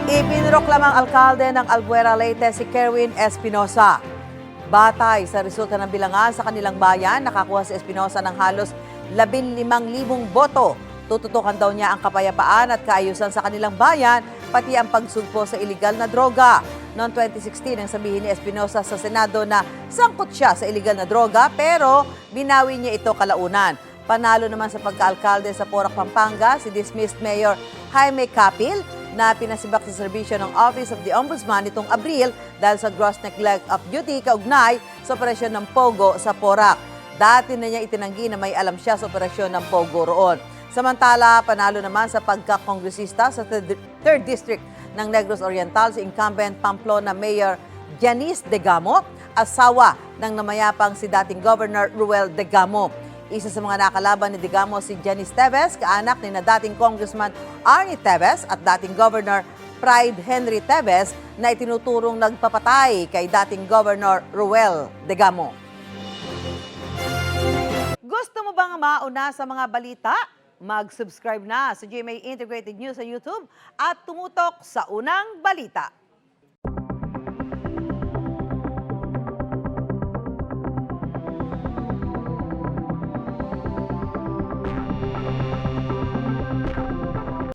Ipinroklamang alkalde ng Albuera, Leyte si Kerwin Espinosa. Batay sa resulta ng bilangan sa kanilang bayan, nakakuha si Espinosa ng halos 15,000 boto. Tututukan daw niya ang kapayapaan at kaayusan sa kanilang bayan, pati ang pagsugpo sa iligal na droga. Noong 2016, ang sabihin ni Espinosa sa Senado na sangkot siya sa iligal na droga pero binawi niya ito kalaunan. Panalo naman sa pagkaalkalde sa Porac, Pampanga si dismissed Mayor Jaime Capil na pinasibak sa serbisyo ng Office of the Ombudsman nitong Abril dahil sa gross neglect of duty kaugnay sa operasyon ng Pogo sa Porac. Dati na niya itinanggi na may alam siya sa operasyon ng Pogo roon. Samantala, panalo naman sa pagkakongresista sa 3rd District ng Negros Oriental si incumbent Pamplona Mayor Janice Degamo, asawa ng namayapang si dating Governor Ruel Degamo. Isa sa mga nakalaban ni Degamo si Janice Teves, kaanak ni na dating Congressman Arnie Teves at dating Governor Pride Henry Teves na itinuturong nagpapatay kay dating Governor Ruel Degamo. Gusto mo bang mauna sa mga balita? Mag-subscribe na sa GMA Integrated News sa YouTube at tumutok sa unang balita.